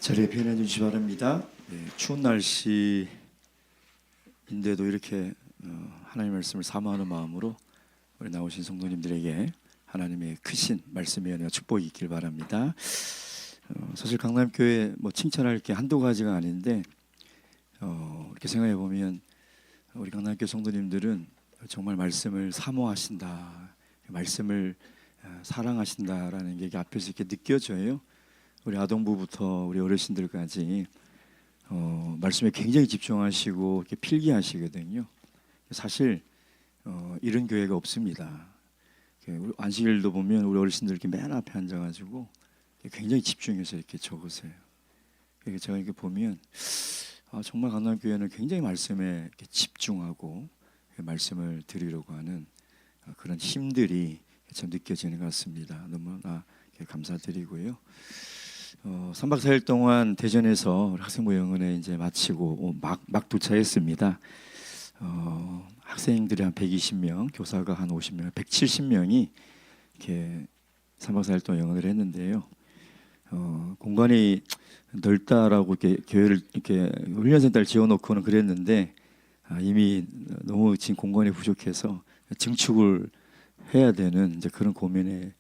자리에 편해 주시기 바랍니다. 추운 날씨인데도 이렇게 하나님의 말씀을 사모하는 마음으로 우리 나오신 성도님들에게 하나님의 크신 말씀의 은혜와 축복이 있길 바랍니다. 사실 강남교회 칭찬할 게 한두 가지가 아닌데 이렇게 생각해 보면 우리 강남교회 성도님들은 정말 말씀을 사모하신다, 말씀을 사랑하신다라는 게 앞에서 이렇게 느껴져요. 우리 아동부부터 우리 어르신들까지 말씀에 굉장히 집중하시고 이렇게 필기하시거든요. 사실 이런 교회가 없습니다. 우리 안식일도 보면 우리 어르신들 이렇게 맨 앞에 앉아가지고 굉장히 집중해서 이렇게 적으세요. 제가 이렇게 보면 정말 강남교회는 굉장히 말씀에 이렇게 집중하고 말씀을 드리려고 하는 그런 힘들이 참 느껴지는 것 같습니다. 너무나 감사드리고요. 3박 4일 동안 대전에서 학생부 영은회 이제 마치고 막 도착했습니다. 학생들이 한 120명, 교사가 한 50명, 170명이 이렇게 3박 4일 동안 영은회를 했는데요. 공간이 넓다라고 이렇게 교회를 이렇게 훈련센터를 지어놓고는 그랬는데 이미 너무 지금 공간이 부족해서 증축을 해야 되는 이제 그런 고민에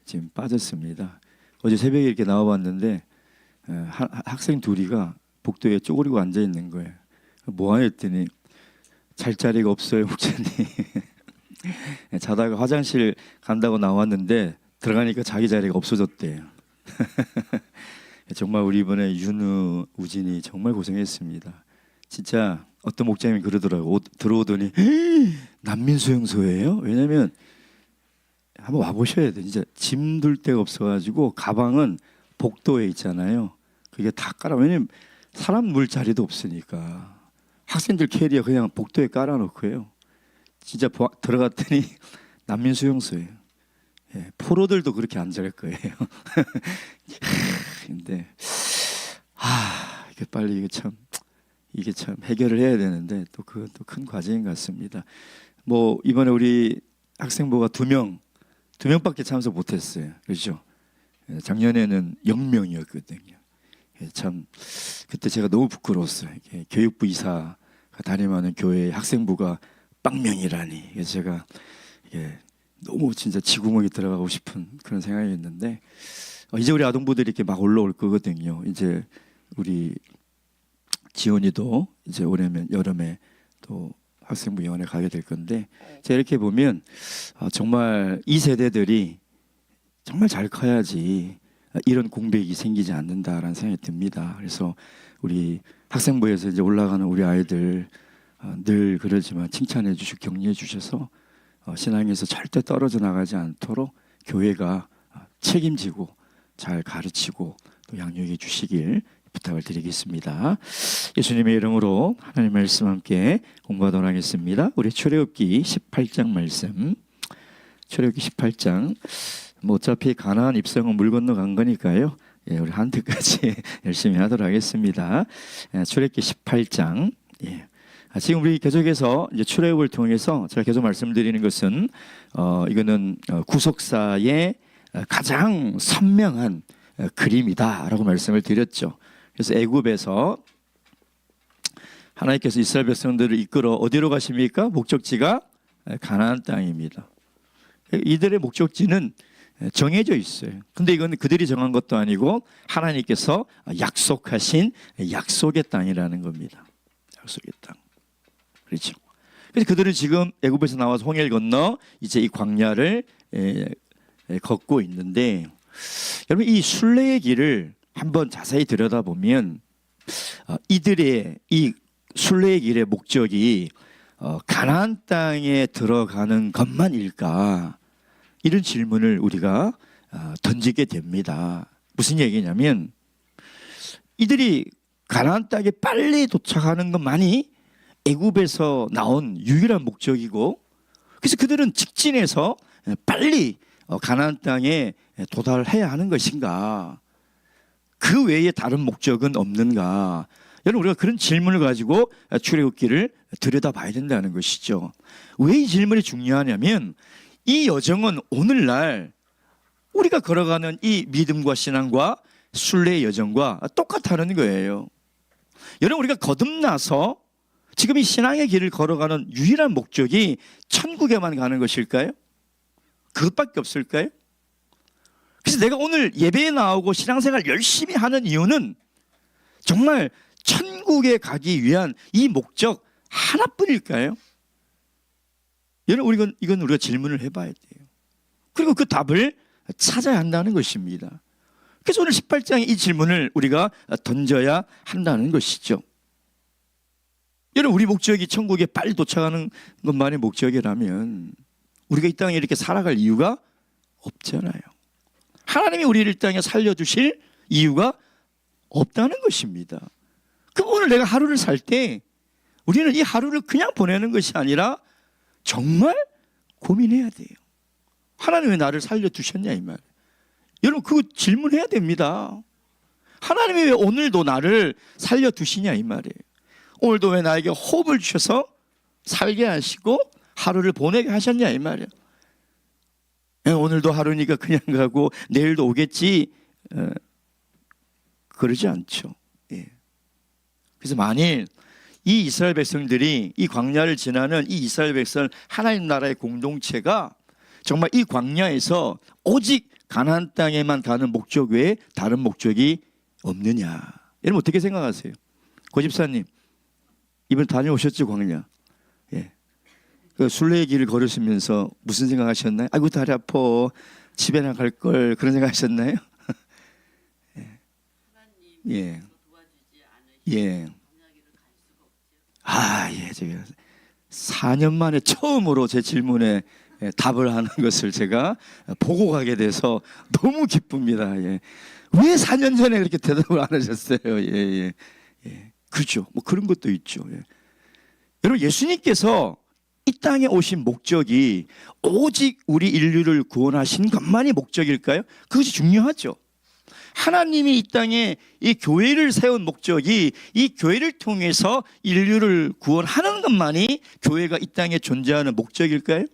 지금 빠졌습니다. 어제 새벽에 이렇게 나와봤는데 학생 둘이가 복도에 쪼그리고 앉아 있는 거예요. 뭐하냐 했더니 잘 자리가 없어요, 목사님. 자다가 화장실 간다고 나왔는데 들어가니까 자기 자리가 없어졌대요. 정말 우리 이번에 윤우, 우진이 정말 고생했습니다. 진짜 어떤 목장님이 그러더라고. 들어오더니 난민수용소예요? 왜냐면 한번 와보셔야 돼. 진짜 짐 둘 데가 없어가지고 가방은 복도에 있잖아요. 그게 다 깔아. 왜냐면 사람 물 자리도 없으니까 학생들 캐리어 그냥 복도에 깔아놓고요. 진짜 들어갔더니 난민수용소예요. 포로들도 그렇게 앉아갈 거예요. 근데 이게 빨리 이게 참 해결을 해야 되는데 또 그것도 큰 과제인 것 같습니다. 이번에 우리 학생부가 두 명밖에 참석 못했어요. 그렇죠? 작년에는 0명이었거든요. 참 그때 제가 너무 부끄러웠어요. 교육부 이사가 담임하는 교회 학생부가 빵명이라니. 그래서 제가 너무 진짜 지구멍에 들어가고 싶은 그런 생각이었는데 이제 우리 아동부들이 이렇게 막 올라올 거거든요. 이제 우리 지원이도 이제 올해면 여름에 또 학생부 영원에 가게 될 건데 제가 이렇게 보면 정말 이 세대들이 정말 잘 커야지 이런 공백이 생기지 않는다라는 생각이 듭니다. 그래서 우리 학생부에서 이제 올라가는 우리 아이들 늘 그러지만 칭찬해 주시고 격려해 주셔서 신앙에서 절대 떨어져 나가지 않도록 교회가 책임지고 잘 가르치고 또 양육해 주시길 부탁을 드리겠습니다. 예수님의 이름으로 하나님 말씀 함께 공부하도록 하겠습니다. 우리 출애굽기 18장 말씀. 출애굽기 18장. 어차피 가나안 입성은 물 건너 간 거니까요. 우리 한때까지 열심히 하도록 하겠습니다. 출애굽기 18장. 지금 우리 계속해서 이제 출애굽을 통해서 제가 계속 말씀드리는 것은 이거는 구속사의 가장 선명한 그림이다라고 말씀을 드렸죠. 그래서 애굽에서 하나님께서 이스라엘 백성들을 이끌어 어디로 가십니까? 목적지가 가나안 땅입니다. 이들의 목적지는 정해져 있어요. 근데 이건 그들이 정한 것도 아니고 하나님께서 약속하신 약속의 땅이라는 겁니다. 약속의 땅. 그렇죠. 그래서 그들은 지금 애굽에서 나와서 홍해를 건너 이제 이 광야를 걷고 있는데 여러분 이 순례의 길을 한번 자세히 들여다보면 이들의 이 순례의 길의 목적이 가나안 땅에 들어가는 것만일까? 이런 질문을 우리가 던지게 됩니다. 무슨 얘기냐면 이들이 가나안 땅에 빨리 도착하는 것만이 애굽에서 나온 유일한 목적이고 그래서 그들은 직진해서 빨리 가나안 땅에 도달해야 하는 것인가? 그 외에 다른 목적은 없는가? 여러분 우리가 그런 질문을 가지고 출애굽기를 들여다봐야 된다는 것이죠. 왜 이 질문이 중요하냐면 이 여정은 오늘날 우리가 걸어가는 이 믿음과 신앙과 순례의 여정과 똑같다는 거예요. 여러분, 우리가 거듭나서 지금 이 신앙의 길을 걸어가는 유일한 목적이 천국에만 가는 것일까요? 그것밖에 없을까요? 그래서 내가 오늘 예배에 나오고 신앙생활 열심히 하는 이유는 정말 천국에 가기 위한 이 목적 하나뿐일까요? 여러분, 이건 우리가 질문을 해봐야 돼요. 그리고 그 답을 찾아야 한다는 것입니다. 그래서 오늘 18장의 이 질문을 우리가 던져야 한다는 것이죠. 여러분, 우리 목적이 천국에 빨리 도착하는 것만이 목적이라면 우리가 이 땅에 이렇게 살아갈 이유가 없잖아요. 하나님이 우리를 이 땅에 살려주실 이유가 없다는 것입니다. 그럼 오늘 내가 하루를 살 때 우리는 이 하루를 그냥 보내는 것이 아니라 정말 고민해야 돼요. 하나님 왜 나를 살려주셨냐 이 말. 여러분, 그거 질문해야 됩니다. 하나님이 왜 오늘도 나를 살려두시냐 이 말이에요. 오늘도 왜 나에게 호흡을 주셔서 살게 하시고 하루를 보내게 하셨냐 이 말이에요. 오늘도 하루니까 그냥 가고 내일도 오겠지, 그러지 않죠. 예. 그래서 만일 이 이스라엘 백성들이 이 광야를 지나는 이 이스라엘 백성 하나님 나라의 공동체가 정말 이 광야에서 오직 가나안 땅에만 가는 목적 외에 다른 목적이 없느냐, 여러분 어떻게 생각하세요? 고집사님, 이번에 다녀오셨죠, 광야? 예. 그 순례의 길을 걸으시면서 무슨 생각하셨나요? 아이고 다리 아파, 집에나 갈 걸, 그런 생각하셨나요? 예. 예. 예. 예. 제가 4년 만에 처음으로 제 질문에 답을 하는 것을 제가 보고 가게 돼서 너무 기쁩니다. 예. 왜 4년 전에 그렇게 대답을 안 하셨어요? 예. 그죠. 뭐 그런 것도 있죠. 예. 여러분, 예수님께서 이 땅에 오신 목적이 오직 우리 인류를 구원하신 것만이 목적일까요? 그것이 중요하죠. 하나님이 이 땅에 이 교회를 세운 목적이 이 교회를 통해서 인류를 구원하는 것만이 교회가 이 땅에 존재하는 목적일까요?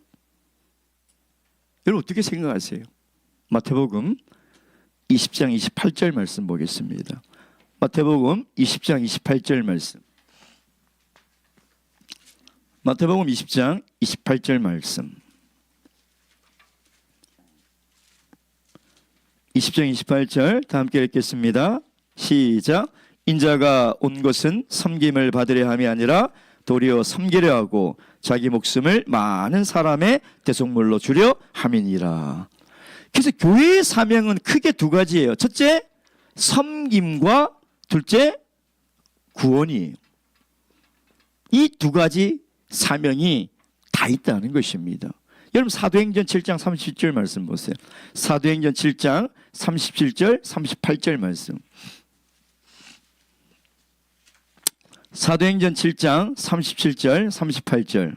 여러분 어떻게 생각하세요? 마태복음 20장 28절 말씀 보겠습니다. 마태복음 20장 28절 말씀. 마태복음 20장 28절 말씀. 20장 28절 다 함께 읽겠습니다. 시작. 인자가 온 것은 섬김을 받으려 함이 아니라 도리어 섬기려 하고 자기 목숨을 많은 사람의 대속물로 주려 함이니라. 그래서 교회의 사명은 크게 두 가지예요. 첫째, 섬김과 둘째, 구원이에요. 이 두 가지 사명이 다 있다는 것입니다. 여러분, 사도행전 7장 37절 말씀 보세요. 사도행전 7장 37절 38절 말씀. 사도행전 7장 37절 38절.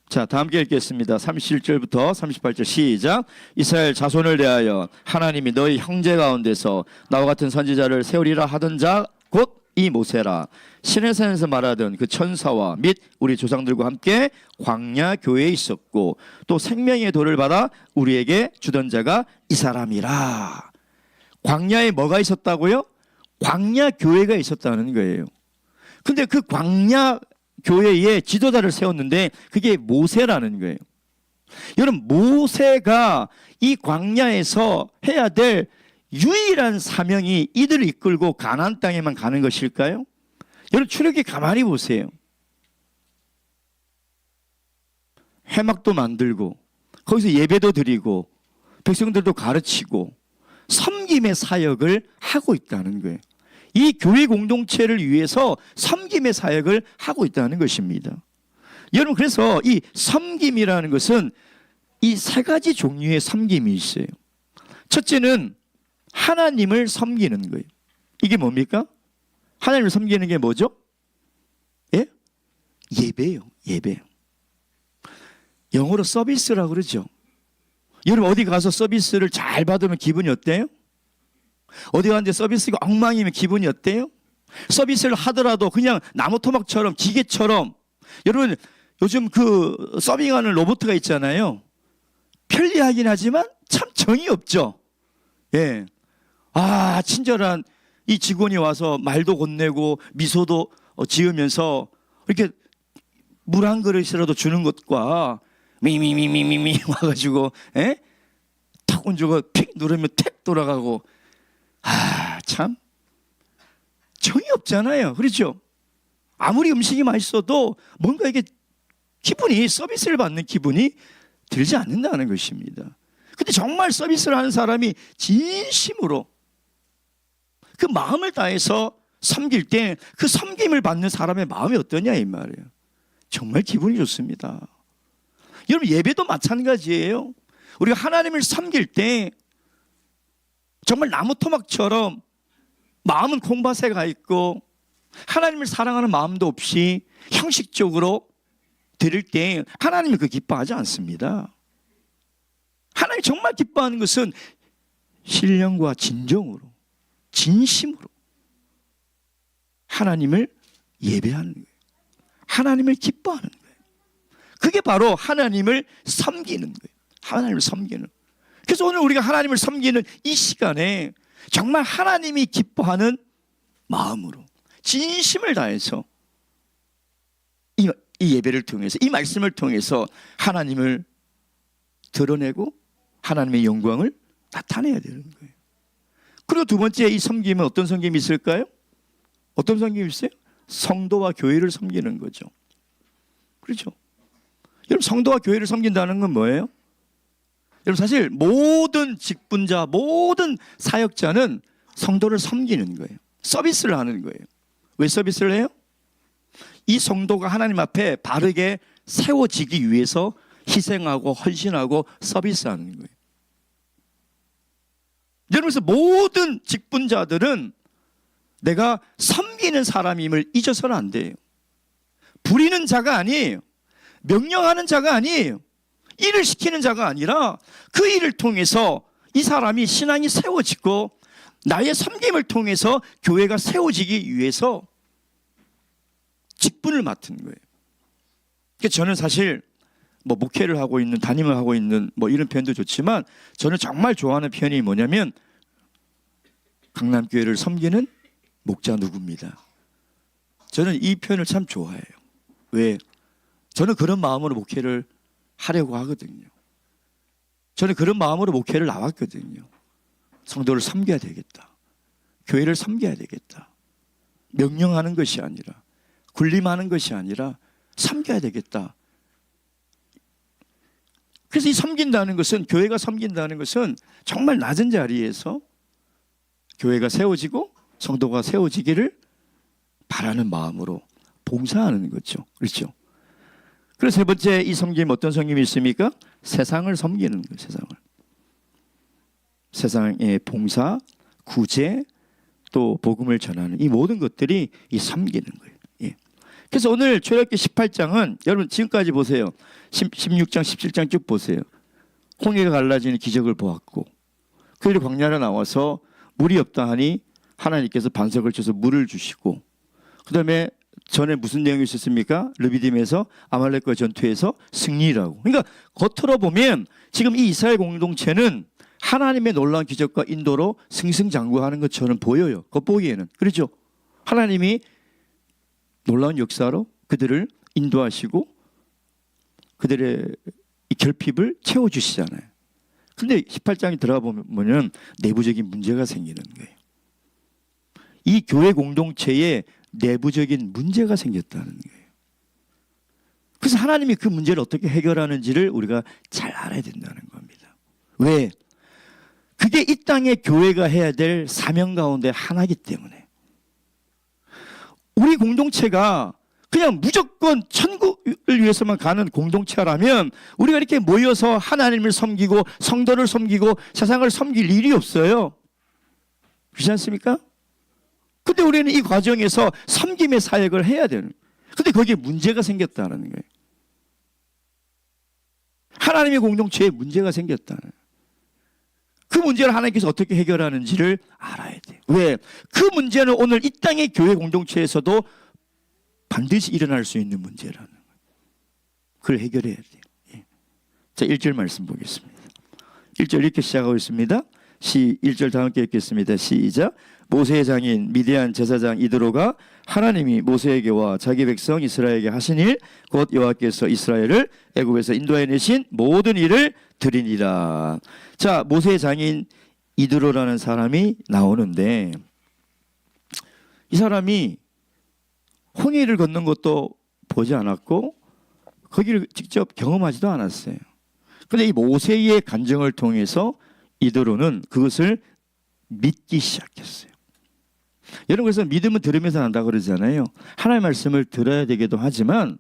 자, 다 함께 읽겠습니다. 37절부터 38절 시작. 이스라엘 자손을 대하여 하나님이 너희 형제 가운데서 나와 같은 선지자를 세우리라 하던 자 곧 이 모세라. 시내산에서 말하던 그 천사와 및 우리 조상들과 함께 광야 교회에 있었고 또 생명의 돌을 받아 우리에게 주던 자가 이 사람이라. 광야에 뭐가 있었다고요? 광야 교회가 있었다는 거예요. 근데 그 광야 교회에 지도자를 세웠는데 그게 모세라는 거예요. 여러분, 모세가 이 광야에서 해야 될 유일한 사명이 이들을 이끌고 가나안 땅에만 가는 것일까요? 여러분, 출애굽기 가만히 보세요. 회막도 만들고 거기서 예배도 드리고 백성들도 가르치고 섬김의 사역을 하고 있다는 거예요. 이 교회 공동체를 위해서 섬김의 사역을 하고 있다는 것입니다. 여러분, 그래서 이 섬김이라는 것은 이 세 가지 종류의 섬김이 있어요. 첫째는 하나님을 섬기는 거예요. 이게 뭡니까? 하나님을 섬기는 게 뭐죠? 예? 예배예요. 예배. 영어로 서비스라고 그러죠. 여러분, 어디 가서 서비스를 잘 받으면 기분이 어때요? 어디 가는데 서비스가 엉망이면 기분이 어때요? 서비스를 하더라도 그냥 나무 토막처럼 기계처럼. 여러분, 요즘 그 서빙하는 로봇가 있잖아요. 편리하긴 하지만 참 정이 없죠. 예. 아, 친절한 이 직원이 와서 말도 건네고 미소도 지으면서 이렇게 물 한 그릇이라도 주는 것과 미미미미미미 와가지고 예? 탁 얹고 픽 누르면 택 돌아가고 아, 참 정이 없잖아요. 그렇죠? 아무리 음식이 맛있어도 뭔가 이게 기분이 서비스를 받는 기분이 들지 않는다는 것입니다. 근데 정말 서비스를 하는 사람이 진심으로 그 마음을 다해서 섬길 때 그 섬김을 받는 사람의 마음이 어떠냐 이 말이에요. 정말 기분이 좋습니다. 여러분 예배도 마찬가지예요. 우리가 하나님을 섬길 때 정말 나무 토막처럼 마음은 콩밭에 가 있고 하나님을 사랑하는 마음도 없이 형식적으로 드릴 때 하나님이 그 기뻐하지 않습니다. 하나님이 정말 기뻐하는 것은 신령과 진정으로 진심으로 하나님을 예배하는 거예요. 하나님을 기뻐하는 거예요. 그게 바로 하나님을 섬기는 거예요. 하나님을 섬기는. 그래서 오늘 우리가 하나님을 섬기는 이 시간에 정말 하나님이 기뻐하는 마음으로 진심을 다해서 이 예배를 통해서 이 말씀을 통해서 하나님을 드러내고 하나님의 영광을 나타내야 되는 거예요. 그리고 두 번째 이 섬김은 어떤 섬김이 있을까요? 어떤 섬김이 있어요? 성도와 교회를 섬기는 거죠. 그렇죠? 여러분 성도와 교회를 섬긴다는 건 뭐예요? 여러분 사실 모든 직분자, 모든 사역자는 성도를 섬기는 거예요. 서비스를 하는 거예요. 왜 서비스를 해요? 이 성도가 하나님 앞에 바르게 세워지기 위해서 희생하고 헌신하고 서비스하는 거예요. 여러분, 모든 직분자들은 내가 섬기는 사람임을 잊어서는 안 돼요. 부리는 자가 아니에요. 명령하는 자가 아니에요. 일을 시키는 자가 아니라 그 일을 통해서 이 사람이 신앙이 세워지고 나의 섬김을 통해서 교회가 세워지기 위해서 직분을 맡은 거예요. 그러니까 저는 사실 목회를 하고 있는, 담임을 하고 있는 이런 표현도 좋지만 저는 정말 좋아하는 표현이 뭐냐면 강남교회를 섬기는 목자 누구입니다. 저는 이 표현을 참 좋아해요. 왜? 저는 그런 마음으로 목회를 하려고 하거든요. 저는 그런 마음으로 목회를 나왔거든요. 성도를 섬겨야 되겠다. 교회를 섬겨야 되겠다. 명령하는 것이 아니라 군림하는 것이 아니라 섬겨야 되겠다. 그래서 이 섬긴다는 것은, 교회가 섬긴다는 것은 정말 낮은 자리에서 교회가 세워지고 성도가 세워지기를 바라는 마음으로 봉사하는 거죠. 그렇죠? 그래서 세 번째 이 섬김, 어떤 섬김이 있습니까? 세상을 섬기는 거예요. 세상을. 세상의 봉사, 구제, 또 복음을 전하는 이 모든 것들이 이 섬기는 거예요. 예. 그래서 오늘 출애굽기 18장은 여러분 지금까지 보세요. 16장, 17장 쭉 보세요. 홍해가 갈라지는 기적을 보았고 그들이 광야로 나와서 물이 없다 하니 하나님께서 반석을 쳐서 물을 주시고, 그 다음에 전에 무슨 내용이 있었습니까? 르비딤에서 아말렉과 전투에서 승리라고. 그러니까 겉으로 보면 지금 이 이스라엘 공동체는 하나님의 놀라운 기적과 인도로 승승장구하는 것처럼 보여요. 겉보기에는. 그렇죠? 하나님이 놀라운 역사로 그들을 인도하시고 그들의 이 결핍을 채워주시잖아요. 근데 18장에 들어가 보면 내부적인 문제가 생기는 거예요. 이 교회 공동체에 내부적인 문제가 생겼다는 거예요. 그래서 하나님이 그 문제를 어떻게 해결하는지를 우리가 잘 알아야 된다는 겁니다. 왜? 그게 이 땅의 교회가 해야 될 사명 가운데 하나이기 때문에. 우리 공동체가 그냥 무조건 천국을 위해서만 가는 공동체라면 우리가 이렇게 모여서 하나님을 섬기고 성도를 섬기고 세상을 섬길 일이 없어요. 그렇지 않습니까? 근데 우리는 이 과정에서 섬김의 사역을 해야 되는 거예요. 근데 거기에 문제가 생겼다는 거예요. 하나님의 공동체에 문제가 생겼다는 거예요. 그 문제를 하나님께서 어떻게 해결하는지를 알아야 돼요. 왜? 그 문제는 오늘 이 땅의 교회 공동체에서도 반드시 일어날 수 있는 문제라는 거예요. 그걸 해결해야 돼요. 예. 자, 1절 말씀 보겠습니다. 1절 이렇게 시작하고 있습니다. 1절 다 함께 읽겠습니다. 시작. 모세의 장인 미디안 제사장 이드로가 하나님이 모세에게와 자기 백성 이스라엘에게 하신 일 곧 여호와께서 이스라엘을 애굽에서 인도해 내신 모든 일을 드리니라. 자, 모세의 장인 이드로라는 사람이 나오는데 이 사람이 홍해를 걷는 것도 보지 않았고 거기를 직접 경험하지도 않았어요. 그런데 이 모세의 간증을 통해서 이드로는 그것을 믿기 시작했어요. 여러분, 그래서 믿음은 들으면서 난다 그러잖아요. 하나님의 말씀을 들어야 되기도 하지만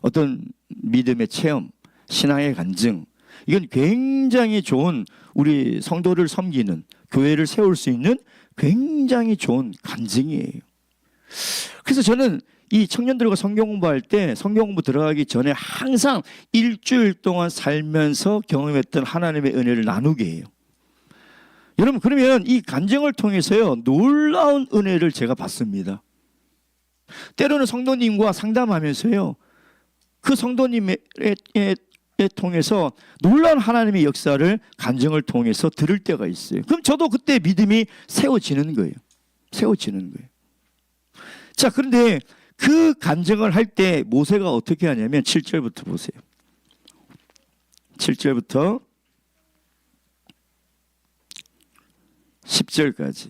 어떤 믿음의 체험, 신앙의 간증, 이건 굉장히 좋은, 우리 성도를 섬기는, 교회를 세울 수 있는 굉장히 좋은 간증이에요. 그래서 저는 이 청년들과 성경 공부할 때 성경 공부 들어가기 전에 항상 일주일 동안 살면서 경험했던 하나님의 은혜를 나누게 해요. 여러분, 그러면 이 간증을 통해서요 놀라운 은혜를 제가 받습니다. 때로는 성도님과 상담하면서요 그 성도님에 통해서 놀라운 하나님의 역사를 간증을 통해서 들을 때가 있어요. 그럼 저도 그때 믿음이 세워지는 거예요. 세워지는 거예요. 자, 그런데 그 간증을 할 때 모세가 어떻게 하냐면 7절부터 보세요. 7절부터 10절까지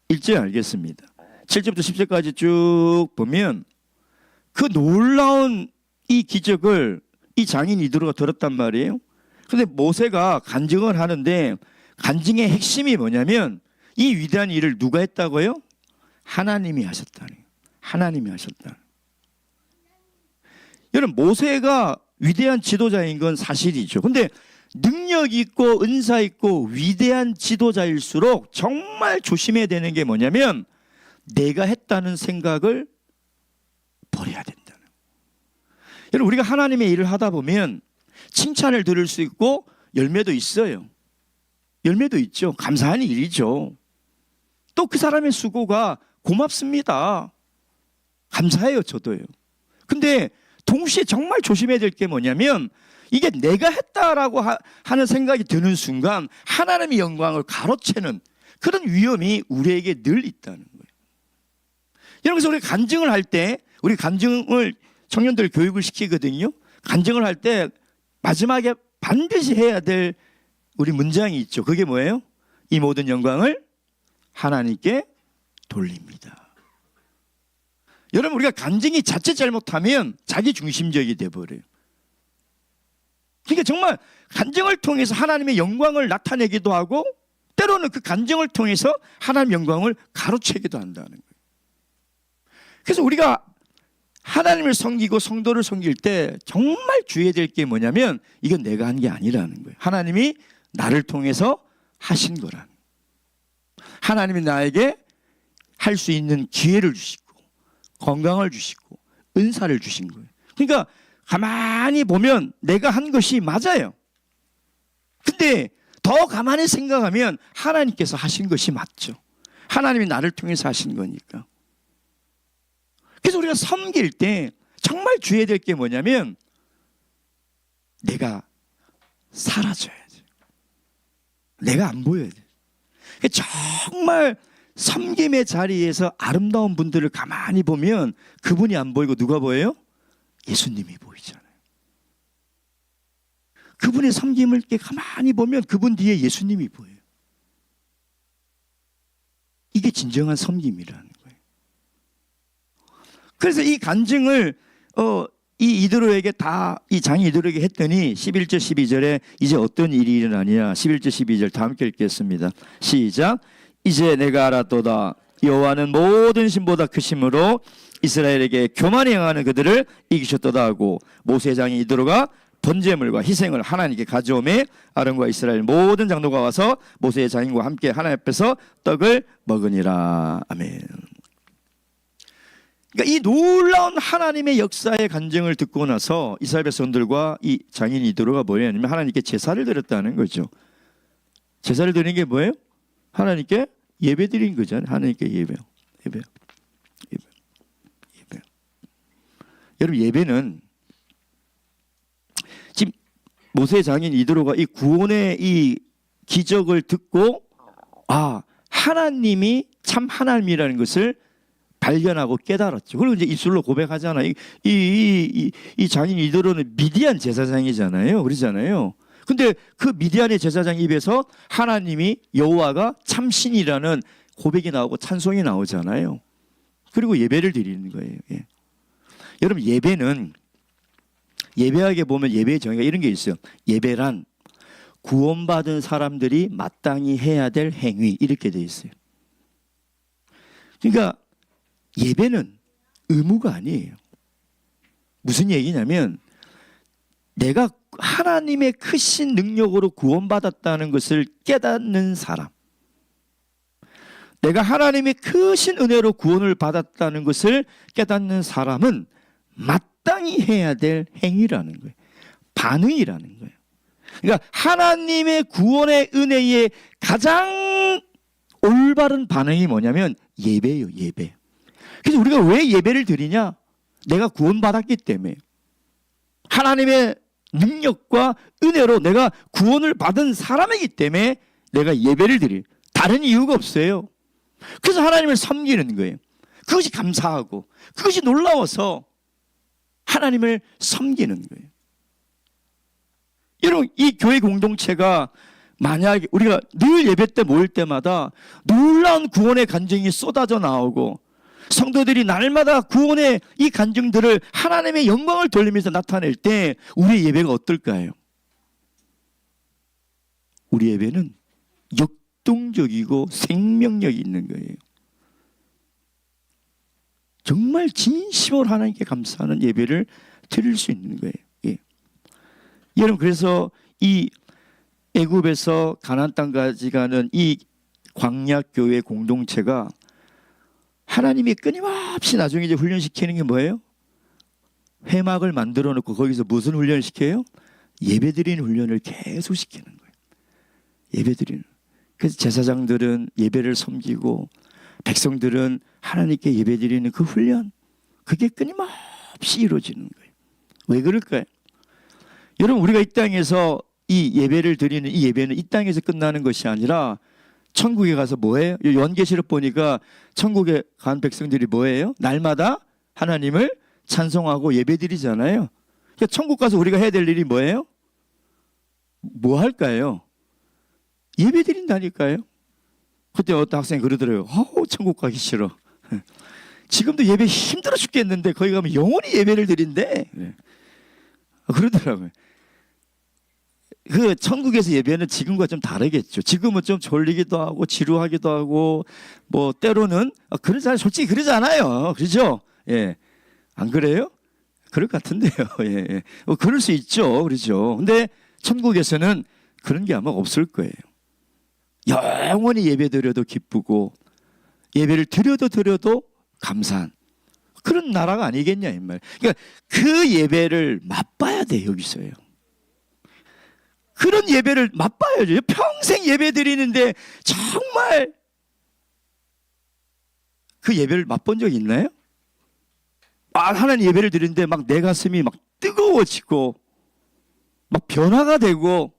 1절 알겠습니다. 7절부터 10절까지 쭉 보면 그 놀라운 이 기적을 이 장인 이드로가 들었단 말이에요. 그런데 모세가 간증을 하는데 간증의 핵심이 뭐냐면 이 위대한 일을 누가 했다고요? 하나님이 하셨다는 거예요. 하나님이 하셨다. 여러분, 모세가 위대한 지도자인 건 사실이죠. 근데 능력 있고 은사 있고 위대한 지도자일수록 정말 조심해야 되는 게 뭐냐면 내가 했다는 생각을 버려야 된다는. 여러분, 우리가 하나님의 일을 하다 보면 칭찬을 들을 수 있고 열매도 있어요. 열매도 있죠. 감사한 일이죠. 또 그 사람의 수고가 고맙습니다. 감사해요, 저도요. 근데 동시에 정말 조심해야 될 게 뭐냐면 이게 내가 했다라고 하는 생각이 드는 순간 하나님의 영광을 가로채는 그런 위험이 우리에게 늘 있다는 거예요. 여러분, 그래서 우리 간증을 할 때, 우리 간증을 청년들 교육을 시키거든요. 간증을 할 때 마지막에 반드시 해야 될 우리 문장이 있죠. 그게 뭐예요? 이 모든 영광을 하나님께 돌립니다. 여러분, 우리가 간증이 자칫 잘못하면 자기 중심적이 돼버려요. 그러니까 정말 간증을 통해서 하나님의 영광을 나타내기도 하고 때로는 그 간증을 통해서 하나님의 영광을 가로채기도 한다는 거예요. 그래서 우리가 하나님을 섬기고 성도를 섬길 때 정말 주의해야 될 게 뭐냐면 이건 내가 한 게 아니라는 거예요. 하나님이 나를 통해서 하신 거라는 거예요. 하나님이 나에게 할 수 있는 기회를 주시고 건강을 주시고 은사를 주신 거예요. 그러니까 가만히 보면 내가 한 것이 맞아요. 근데 더 가만히 생각하면 하나님께서 하신 것이 맞죠. 하나님이 나를 통해서 하신 거니까. 그래서 우리가 섬길 때 정말 주의해야 될 게 뭐냐면 내가 사라져야지. 내가 안 보여야 돼. 정말 섬김의 자리에서 아름다운 분들을 가만히 보면 그분이 안 보이고 누가 보여요? 예수님이 보이잖아요. 그분의 섬김을 이렇게 가만히 보면 그분 뒤에 예수님이 보여요. 이게 진정한 섬김이라는 거예요. 그래서 이 간증을 이 이드로에게 이 장인 이드로에게 했더니 11절 12절에 이제 어떤 일이 일어나냐. 11절 12절 다 함께 읽겠습니다. 시작. 이제 내가 알았도다. 여호와는 모든 신보다 크심으로 이스라엘에게 교만히 행하는 그들을 이기셨도다 하고 모세 장인 이드로가 번제물과 희생을 하나님께 가져오매 아론과 이스라엘 모든 장로가 와서 모세의 장인과 함께 하나님 앞에서 떡을 먹으니라. 아멘. 그러니까 이 놀라운 하나님의 역사의 간증을 듣고 나서 이스라엘 백성들과 이 장인 이드로가 뭐냐면 하나님께 제사를 드렸다는 거죠. 제사를 드리는 게 뭐예요? 하나님께 예배 드린 거잖아요. 하나님께 예배. 여러분, 예배는 지금 모세 장인 이드로가 이 구원의 이 기적을 듣고 하나님이 참 하나님이라는 것을 발견하고 깨달았죠. 그리고 이제 입술로 고백하잖아요. 이 장인 이더로는 미디안 제사장이잖아요. 그러잖아요. 근데 그 미디안의 제사장 입에서 하나님이 여호와가 참신이라는 고백이 나오고 찬송이 나오잖아요. 그리고 예배를 드리는 거예요. 예. 여러분, 예배하게 보면 예배의 정의가 이런 게 있어요. 예배란 구원받은 사람들이 마땅히 해야 될 행위, 이렇게 돼 있어요. 그러니까 예배는 의무가 아니에요. 무슨 얘기냐면 내가 하나님의 크신 능력으로 구원받았다는 것을 깨닫는 사람, 내가 하나님의 크신 은혜로 구원을 받았다는 것을 깨닫는 사람은 마땅히 해야 될 행위라는 거예요. 반응이라는 거예요. 그러니까 하나님의 구원의 은혜의 가장 올바른 반응이 뭐냐면 예배예요. 예배. 그래서 우리가 왜 예배를 드리냐? 내가 구원받았기 때문에, 하나님의 능력과 은혜로 내가 구원을 받은 사람이기 때문에 내가 예배를 드려요. 다른 이유가 없어요. 그래서 하나님을 섬기는 거예요. 그것이 감사하고 그것이 놀라워서 하나님을 섬기는 거예요. 여러분, 이 교회 공동체가 만약에 우리가 늘 예배 때 모일 때마다 놀라운 구원의 간증이 쏟아져 나오고 성도들이 날마다 구원의 이 간증들을 하나님의 영광을 돌리면서 나타낼 때 우리의 예배가 어떨까요? 우리 예배는 역동적이고 생명력이 있는 거예요. 정말 진심으로 하나님께 감사하는 예배를 드릴 수 있는 거예요. 예. 여러분, 그래서 이 애굽에서 가나안 땅까지 가는 이 광야 교회 공동체가 하나님이 끊임없이 나중에 이제 훈련시키는 게 뭐예요? 회막을 만들어 놓고 거기서 무슨 훈련을 시켜요? 예배드리는 훈련을 계속 시키는 거예요. 예배드리는. 그래서 제사장들은 예배를 섬기고 백성들은 하나님께 예배드리는 그 훈련, 그게 끊임없이 이루어지는 거예요. 왜 그럴까요? 여러분, 우리가 이 땅에서 이 예배를 드리는 이 예배는 이 땅에서 끝나는 것이 아니라 천국에 가서 뭐해요? 요한계시록 보니까 천국에 간 백성들이 뭐해요? 날마다 하나님을 찬송하고 예배드리잖아요. 그러니까 천국 가서 우리가 해야 될 일이 뭐예요? 뭐 할까요? 예배드린다니까요. 그때 어떤 학생이 그러더라고요. 천국 가기 싫어. 지금도 예배 힘들어 죽겠는데 거기 가면 영원히 예배를 드린대. 그러더라고요. 그 천국에서 예배는 지금과 좀 다르겠죠. 지금은 좀 졸리기도 하고 지루하기도 하고 뭐 때로는 그러잖아요. 솔직히 그러잖아요. 그렇죠? 예, 안 그래요? 그럴 것 같은데요. 예, 그럴 수 있죠. 그렇죠. 근데 천국에서는 그런 게 아마 없을 거예요. 영원히 예배 드려도 기쁘고 예배를 드려도 감사한 그런 나라가 아니겠냐 이 말. 그러니까 그 예배를 맛봐야 돼. 여기서요. 그런 예배를 맛봐야죠. 평생 예배 드리는데 정말 그 예배를 맛본 적 있나요? 하나님 예배를 드리는데 막 내 가슴이 막 뜨거워지고 막 변화가 되고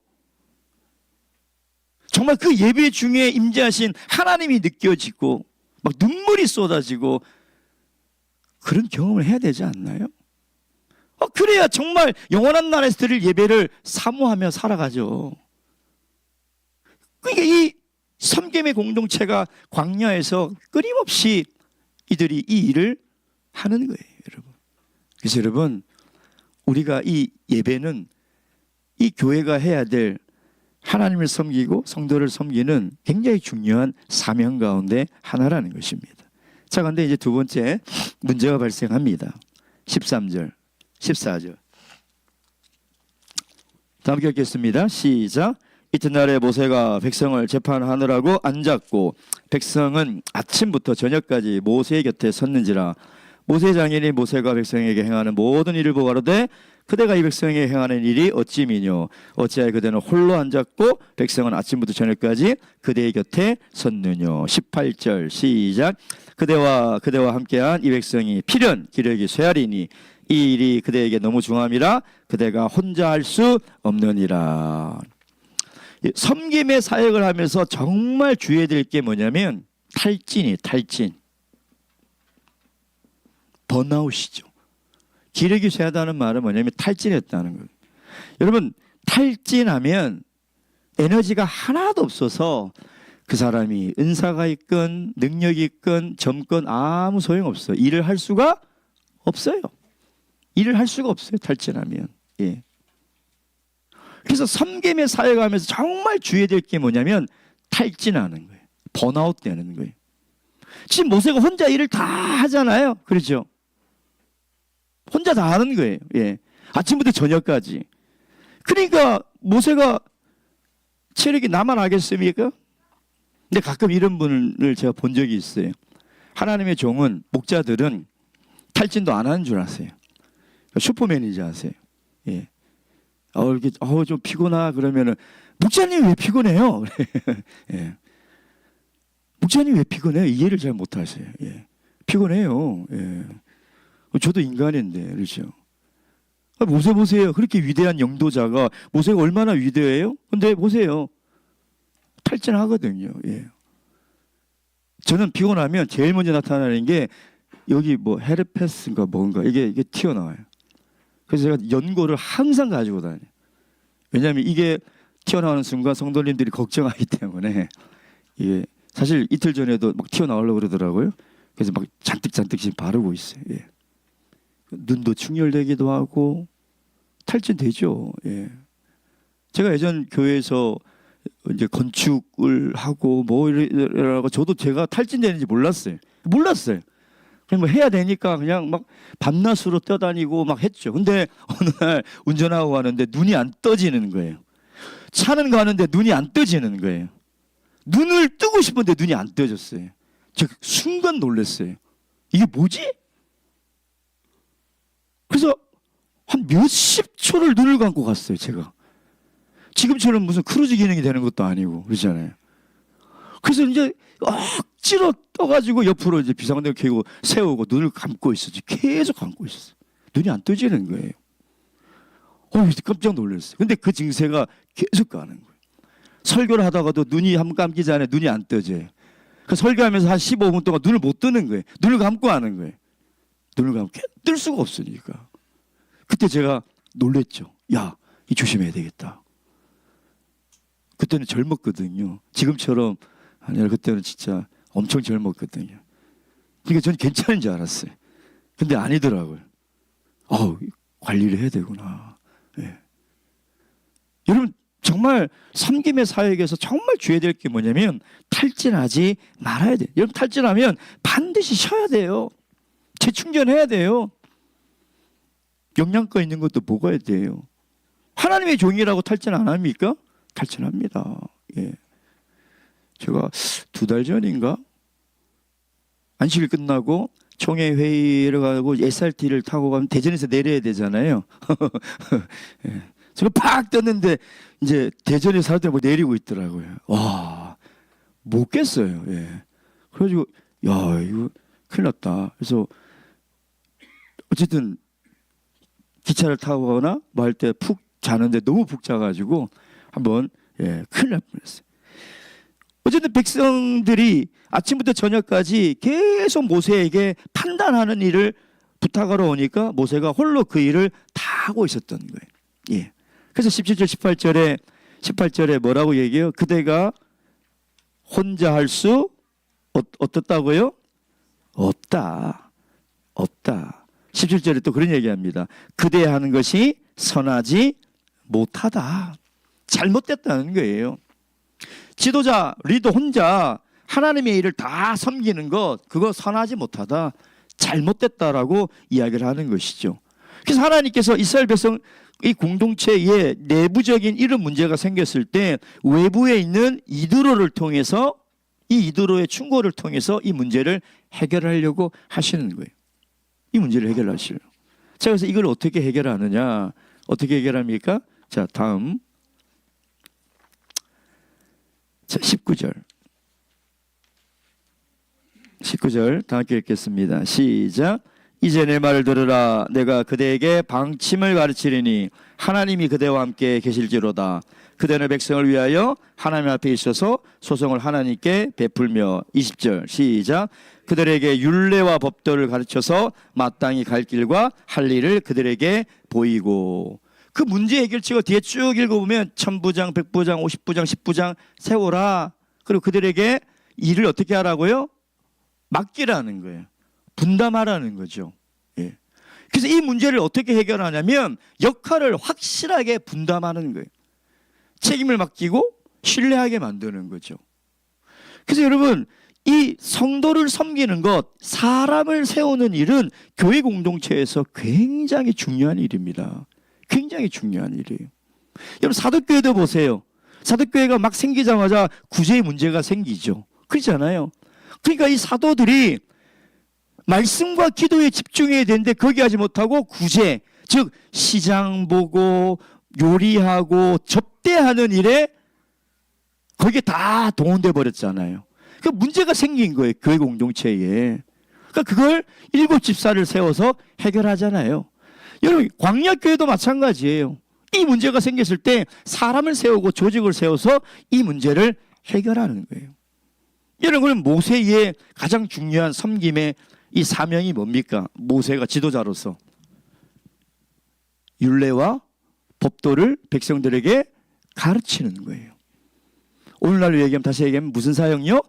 정말 그 예배 중에 임재하신 하나님이 느껴지고 막 눈물이 쏟아지고 그런 경험을 해야 되지 않나요? 그래야 정말 영원한 나라에서 드릴 예배를 사모하며 살아가죠. 그러니까 이 섬김의 공동체가 광야에서 끊임없이 이들이 이 일을 하는 거예요, 여러분. 그래서 여러분, 우리가 이 예배는 이 교회가 해야 될 하나님을 섬기고 성도를 섬기는 굉장히 중요한 사명 가운데 하나라는 것입니다. 자, 그런데 이제 두 번째 문제가 발생합니다. 13절, 14절. 다 함께 읽겠습니다. 시작. 이튿날에 모세가 백성을 재판하느라고 앉았고 백성은 아침부터 저녁까지 모세의 곁에 섰는지라. 모세 장인이 모세가 백성에게 행하는 모든 일을 보고 가로되 그대가 이 백성에게 행하는 일이 어찌미뇨. 어찌하여 그대는 홀로 앉았고 백성은 아침부터 저녁까지 그대의 곁에 섰느뇨. 18절 시작. 그대와 함께한 이 백성이 필연 기력이 쇠하리니 이 일이 그대에게 너무 중함이라 그대가 혼자 할 수 없느니라. 섬김의 사역을 하면서 정말 주의해야 될 게 뭐냐면 탈진이에요. 탈진. 번아웃이죠. 기력이 쇠하다는 말은 뭐냐면 탈진했다는 거예요. 여러분, 탈진하면 에너지가 하나도 없어서 그 사람이 은사가 있건 능력이 있건 젊건 아무 소용없어요. 일을 할 수가 없어요. 일을 할 수가 없어요. 탈진하면. 예. 그래서 섬김의 사역하면서 정말 주의해야 될 게 뭐냐면 탈진하는 거예요. 번아웃 되는 거예요. 지금 모세가 혼자 일을 다 하잖아요. 그렇죠? 혼자 다 하는 거예요. 예. 아침부터 저녁까지. 그러니까 모세가 체력이 나만 하겠습니까? 근데 가끔 이런 분을 제가 본 적이 있어요. 하나님의 종은, 목자들은 탈진도 안 하는 줄 아세요. 슈퍼맨이지 아세요. 예. 이렇게 좀 피곤하 그러면은 목자님 왜 피곤해요? 예. 목자님 왜 피곤해요? 이해를 잘 못하세요. 예. 피곤해요. 예. 저도 인간인데 그렇죠. 모세 보세요. 그렇게 위대한 영도자가 모세가 얼마나 위대해요? 근데 보세요. 탈진하거든요. 예. 저는 피곤하면 제일 먼저 나타나는 게 여기 뭐 헤르페스인가 뭔가 이게 튀어나와요. 그래서 제가 연고를 항상 가지고 다녀요. 왜냐하면 이게 튀어나오는 순간 성도님들이 걱정하기 때문에 이게 사실 이틀 전에도 막 튀어나오려고 그러더라고요. 그래서 막 잔뜩씩 바르고 있어요. 예. 눈도 충혈되기도 하고 탈진되죠. 예. 제가 예전 교회에서 이제 건축을 하고 뭐 이러고 저도 제가 탈진되는지 몰랐어요. 그냥 뭐 해야 되니까 그냥 막 밤낮으로 뛰어다니고 막 했죠. 근데 어느 날 운전하고 가는데 눈이 안 떠지는 거예요. 차는 가는데 눈이 안 떠지는 거예요. 눈을 뜨고 싶은데 눈이 안 떠졌어요. 제가 순간 놀랐어요. 이게 뭐지? 그래서 한 몇십 초를 눈을 감고 갔어요. 제가. 지금처럼 무슨 크루즈 기능이 되는 것도 아니고 그러잖아요. 그래서 이제 억지로 떠가지고 옆으로 이제 비상등을 켜고 세우고 눈을 감고 있었지. 계속 감고 있었어요. 눈이 안 떠지는 거예요. 깜짝 놀랐어요. 근데 그 증세가 계속 가는 거예요. 설교를 하다가도 눈이 한번 감기 전에 눈이 안 떠져요. 그 설교하면서 한 15분 동안 눈을 못 뜨는 거예요. 눈을 감고 하는 거예요. 눈을 감고 뜰 수가 없으니까. 그때 제가 놀랬죠. 야, 이 조심해야 되겠다. 그때는 젊었거든요. 지금처럼 아니라 그때는 진짜 엄청 젊었거든요. 그러니까 저는 괜찮은 줄 알았어요. 근데 아니더라고요. 관리를 해야 되구나. 예. 여러분 정말 섬김의 사역에서 정말 주의해야 될 게 뭐냐면 탈진하지 말아야 돼요. 여러분 탈진하면 반드시 쉬어야 돼요. 재충전해야 돼요. 영양가 있는 것도 먹어야 돼요. 하나님의 종이라고 탈진 안 합니까? 탈진합니다. 예. 제가 2달 전인가 안식일 끝나고 총회 회의를 가고 SRT를 타고 가면 대전에서 내려야 되잖아요. 예. 제가 팍 떴는데 이제 대전에 사람들이 뭐 내리고 있더라고요. 와, 못 깼어요. 예. 그래가지고 야, 이거 큰일 났다. 그래서 어쨌든 기차를 타고 가거나 뭐 할 때 푹 자는데 너무 푹 자가지고 한번 큰일 날 뻔했어요. 어쨌든 백성들이 아침부터 저녁까지 계속 모세에게 판단하는 일을 부탁하러 오니까 모세가 홀로 그 일을 다 하고 있었던 거예요. 예. 그래서 17절 18절에 뭐라고 얘기해요? 그대가 혼자 할 수 어떻다고요? 없다. 17절에 또 그런 얘기합니다. 그대 하는 것이 선하지 못하다. 잘못됐다는 거예요. 지도자, 리더 혼자 하나님의 일을 다 섬기는 것, 그거 선하지 못하다. 잘못됐다라고 이야기를 하는 것이죠. 그래서 하나님께서 이스라엘 백성 이 공동체에 내부적인 이런 문제가 생겼을 때 외부에 있는 이드로를 통해서 이 이드로의 충고를 통해서 이 문제를 해결하려고 하시는 거예요. 이 문제를 해결하시려고. 자, 그래서 이걸 어떻게 해결하느냐? 어떻게 해결합니까? 자, 다음. 자, 19절 다 함께 읽겠습니다. 시작. 이제 내 말을 들으라. 내가 그대에게 방침을 가르치리니 하나님이 그대와 함께 계실지로다. 그대는 백성을 위하여 하나님 앞에 있어서 소송을 하나님께 베풀며 20절 시작. 그들에게 율례와 법도를 가르쳐서 마땅히 갈 길과 할 일을 그들에게 보이고. 그 문제 해결책을 뒤에 쭉 읽어보면 천부장, 백부장, 50부장, 10부장 세워라. 그리고 그들에게 일을 어떻게 하라고요? 맡기라는 거예요. 분담하라는 거죠. 예. 그래서 이 문제를 어떻게 해결하냐면 역할을 확실하게 분담하는 거예요. 책임을 맡기고 신뢰하게 만드는 거죠. 그래서 여러분, 이 성도를 섬기는 것, 사람을 세우는 일은 교회 공동체에서 굉장히 중요한 일입니다. 굉장히 중요한 일이에요. 여러분, 사도교회도 보세요. 사도교회가 막 생기자마자 구제의 문제가 생기죠. 그렇잖아요. 그러니까 이 사도들이 말씀과 기도에 집중해야 되는데 거기 하지 못하고 구제, 즉 시장 보고 요리하고 접대하는 일에 거기에 다 동원돼 버렸잖아요. 그 문제가 생긴 거예요. 교회 공동체에. 그러니까 그걸 7집사를 세워서 해결하잖아요. 여러분, 광야교회도 마찬가지예요. 이 문제가 생겼을 때 사람을 세우고 조직을 세워서 이 문제를 해결하는 거예요. 여러분, 모세의 가장 중요한 섬김의 이 사명이 뭡니까? 모세가 지도자로서 율례와 법도를 백성들에게 가르치는 거예요. 오늘날로 얘기하면, 다시 얘기하면 무슨 사역이요?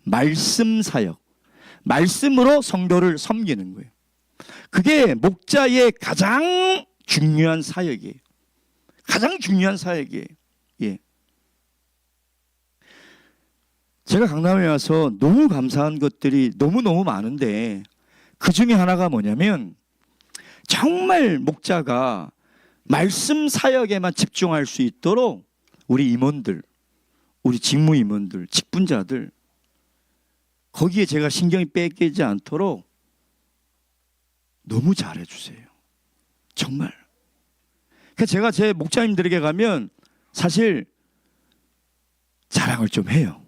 말씀 사역. 말씀으로 성도를 섬기는 거예요. 그게 목자의 가장 중요한 사역이에요. 가장 중요한 사역이에요. 예. 제가 강남에 와서 너무 감사한 것들이 너무너무 많은데 그 중에 하나가 뭐냐면 정말 목자가 말씀 사역에만 집중할 수 있도록 우리 임원들, 우리 직무 임원들, 직분자들 거기에 제가 신경이 뺏기지 않도록 너무 잘해주세요. 정말. 그러니까 제가 제 목자님들에게 가면 사실 자랑을 좀 해요.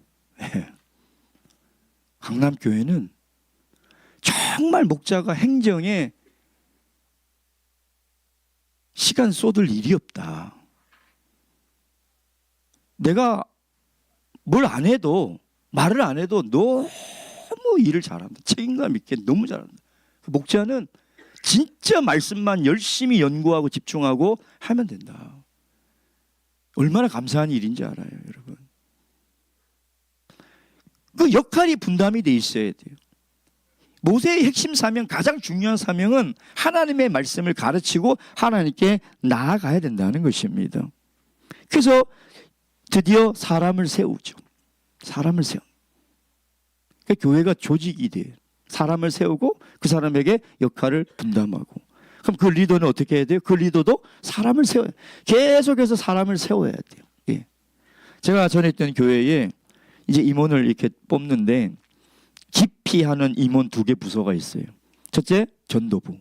강남교회는 정말 목자가 행정에 시간 쏟을 일이 없다. 내가 뭘 안 해도, 말을 안 해도 너무 일을 잘한다. 책임감 있게 너무 잘한다. 목자는 진짜 말씀만 열심히 연구하고 집중하고 하면 된다. 얼마나 감사한 일인지 알아요, 여러분. 그 역할이 분담이 돼 있어야 돼요. 모세의 핵심 사명, 가장 중요한 사명은 하나님의 말씀을 가르치고 하나님께 나아가야 된다는 것입니다. 그래서 드디어 사람을 세우죠. 사람을 세워. 그러니까 교회가 조직이 돼요. 사람을 세우고 그 사람에게 역할을 분담하고. 그럼 그 리더는 어떻게 해야 돼요? 그 리더도 사람을 세워야 돼요. 계속해서 사람을 세워야 돼요. 예. 제가 전에 있던 교회에 이제 임원을 이렇게 뽑는데 깊이 하는 임원 2개 부서가 있어요. 첫째, 전도부.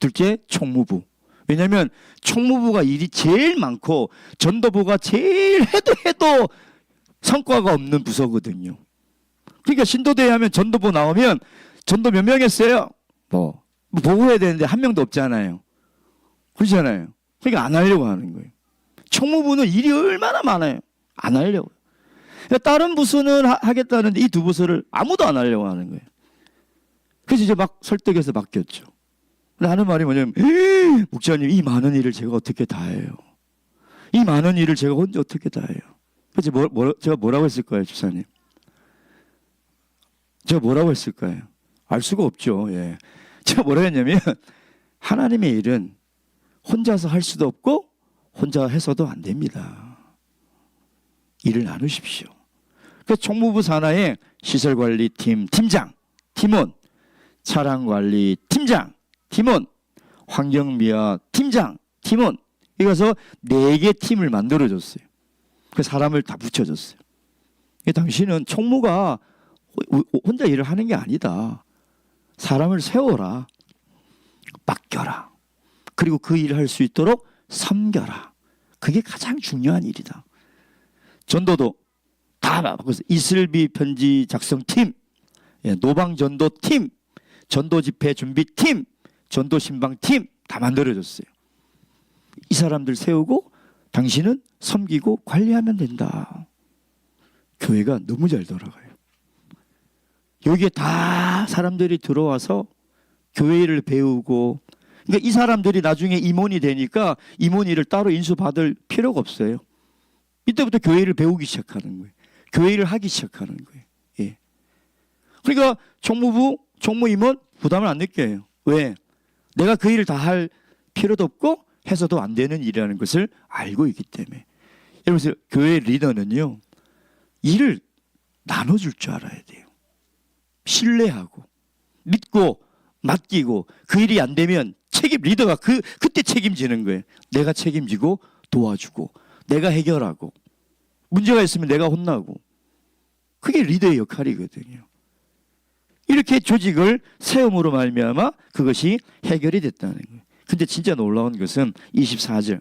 둘째, 총무부. 왜냐하면 총무부가 일이 제일 많고 전도부가 제일 해도 성과가 없는 부서거든요. 그러니까 신도대회 하면 전도부 나오면 전도 몇 명 했어요? 뭐 보고해야 되는데 한 명도 없잖아요. 그렇잖아요. 그러니까 안 하려고 하는 거예요. 총무부는 일이 얼마나 많아요. 안 하려고. 그러니까 다른 부서는 하겠다는데 이 2부서를 아무도 안 하려고 하는 거예요. 그래서 이제 막 설득해서 맡겼죠. 근데 하는 말이 뭐냐면, 목사님, 이 많은 일을 제가 어떻게 다 해요? 이 많은 일을 제가 혼자 어떻게 다 해요? 그래서 제가 뭐라고 했을 거예요, 집사님? 제가 뭐라고 했을 거예요? 알 수가 없죠. 예. 제가 뭐라고 했냐면, 하나님의 일은 혼자서 할 수도 없고 혼자 해서도 안 됩니다. 일을 나누십시오. 그래서 총무부 산하에 시설관리팀 팀장, 팀원, 차량관리 팀장, 팀원, 환경미화 팀장, 팀원. 이거서 4개 팀을 만들어줬어요. 그 사람을 다 붙여줬어요. 당신은 총무가 혼자 일을 하는 게 아니다. 사람을 세워라. 맡겨라. 그리고 그 일을 할 수 있도록 섬겨라. 그게 가장 중요한 일이다. 전도도 다 바꿔서 이슬비 편지 작성팀, 노방전도팀, 전도집회 준비팀, 전도신방팀 다 만들어졌어요. 이 사람들 세우고 당신은 섬기고 관리하면 된다. 교회가 너무 잘 돌아가요. 여기에 다 사람들이 들어와서 교회 일을 배우고, 그러니까 이 사람들이 나중에 임원이 되니까 임원일을 따로 인수받을 필요가 없어요. 이때부터 교회 일을 배우기 시작하는 거예요. 교회 일을 하기 시작하는 거예요. 예. 그러니까 총무부, 총무임원 부담을 안 느껴요. 왜? 내가 그 일을 다 할 필요도 없고 해서도 안 되는 일이라는 것을 알고 있기 때문에. 여러분, 교회 리더는요, 일을 나눠줄 줄 알아야 돼요. 신뢰하고 믿고 맡기고, 그 일이 안 되면 리더가 그때 책임지는 거예요. 내가 책임지고 도와주고 내가 해결하고, 문제가 있으면 내가 혼나고. 그게 리더의 역할이거든요. 이렇게 조직을 세움으로 말미암아 그것이 해결이 됐다는 거예요. 근데 진짜 놀라운 것은 24절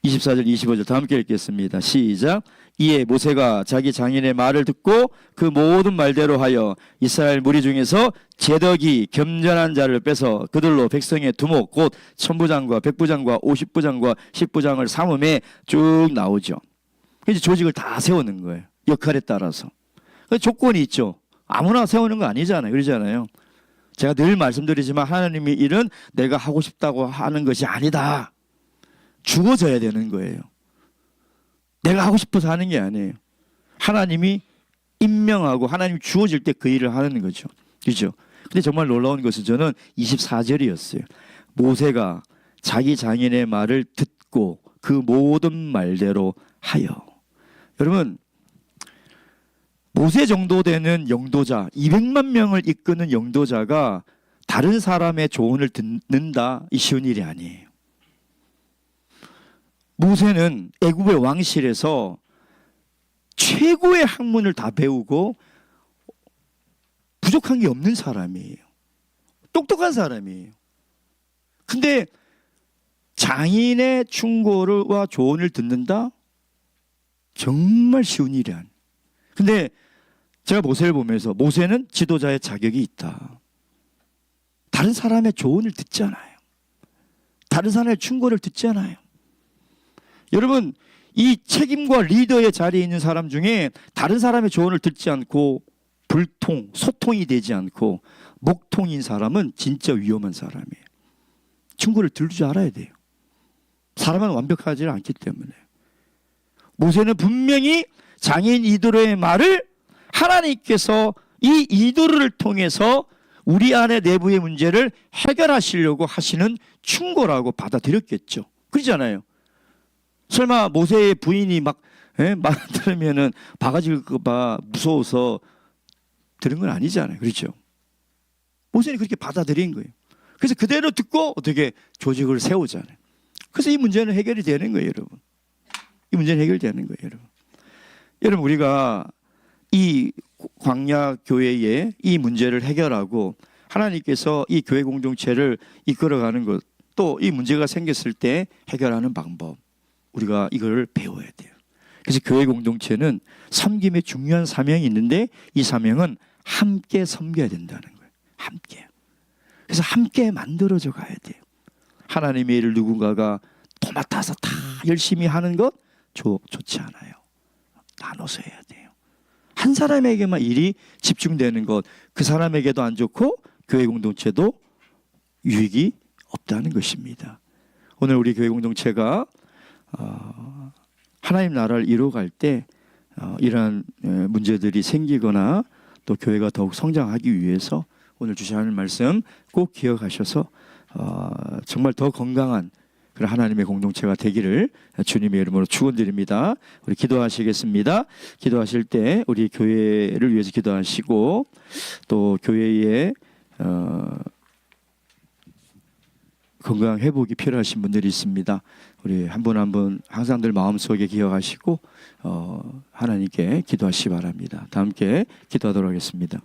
25절 다 함께 읽겠습니다. 시작. 이에 모세가 자기 장인의 말을 듣고 그 모든 말대로 하여 이스라엘 무리 중에서 제덕이 겸전한 자를 빼서 그들로 백성의 두목 곧 천부장과 백부장과 50부장과 10부장을 삼음에 쭉 나오죠. 이제 조직을 다 세우는 거예요. 역할에 따라서. 조건이 있죠. 아무나 세우는 거 아니잖아요. 그러잖아요. 제가 늘 말씀드리지만 하나님의 일은 내가 하고 싶다고 하는 것이 아니다. 주어져야 되는 거예요. 내가 하고 싶어서 하는 게 아니에요. 하나님이 임명하고 하나님이 주어질 때 그 일을 하는 거죠. 그렇죠? 근데 정말 놀라운 것은 저는 24절이었어요. 모세가 자기 장인의 말을 듣고 그 모든 말대로 하여. 여러분, 모세 정도 되는 영도자, 200만 명을 이끄는 영도자가 다른 사람의 조언을 듣는다, 이 쉬운 일이 아니에요. 모세는 애굽의 왕실에서 최고의 학문을 다 배우고 부족한 게 없는 사람이에요. 똑똑한 사람이에요. 근데 장인의 충고와 조언을 듣는다? 정말 쉬운 일이 아니에요. 근데 제가 모세를 보면서 모세는 지도자의 자격이 있다. 다른 사람의 조언을 듣잖아요. 다른 사람의 충고를 듣잖아요. 여러분, 이 책임과 리더의 자리에 있는 사람 중에 다른 사람의 조언을 듣지 않고 불통, 소통이 되지 않고 목통인 사람은 진짜 위험한 사람이에요. 충고를 들을 줄 알아야 돼요. 사람은 완벽하지 않기 때문에. 모세는 분명히 장인 이도로의 말을 하나님께서 이 이도로를 통해서 우리 안의 내부의 문제를 해결하시려고 하시는 충고라고 받아들였겠죠. 그렇잖아요. 설마 모세의 부인이 말 들으면은 바가지일까 봐 무서워서 들은 건 아니잖아요. 그렇죠? 모세는 그렇게 받아들인 거예요. 그래서 그대로 듣고 어떻게 조직을 세우잖아요. 그래서 이 문제는 해결이 되는 거예요, 여러분. 이 문제는 해결되는 거예요, 여러분. 여러분, 우리가 이 광야 교회의 이 문제를 해결하고 하나님께서 이 교회 공동체를 이끌어가는 것, 또 이 문제가 생겼을 때 해결하는 방법, 우리가 이걸 배워야 돼요. 그래서 교회 공동체는 섬김의 중요한 사명이 있는데 이 사명은 함께 섬겨야 된다는 거예요. 함께. 그래서 함께 만들어져 가야 돼요. 하나님의 일을 누군가가 도맡아서 다 열심히 하는 것 좋지 않아요. 나눠서 해야 돼요. 한 사람에게만 일이 집중되는 것, 그 사람에게도 안 좋고 교회 공동체도 유익이 없다는 것입니다. 오늘 우리 교회 공동체가 하나님 나라를 이루어갈 때 이러한 문제들이 생기거나 또 교회가 더욱 성장하기 위해서 오늘 주셔야 하는 말씀 꼭 기억하셔서 정말 더 건강한 그런 하나님의 공동체가 되기를 주님의 이름으로 축원드립니다. 우리 기도하시겠습니다. 기도하실 때 우리 교회를 위해서 기도하시고 또 교회의 건강 회복이 필요하신 분들이 있습니다. 우리 한 분 한 분 항상 늘 마음속에 기억하시고 하나님께 기도하시기 바랍니다. 다 함께 기도하도록 하겠습니다.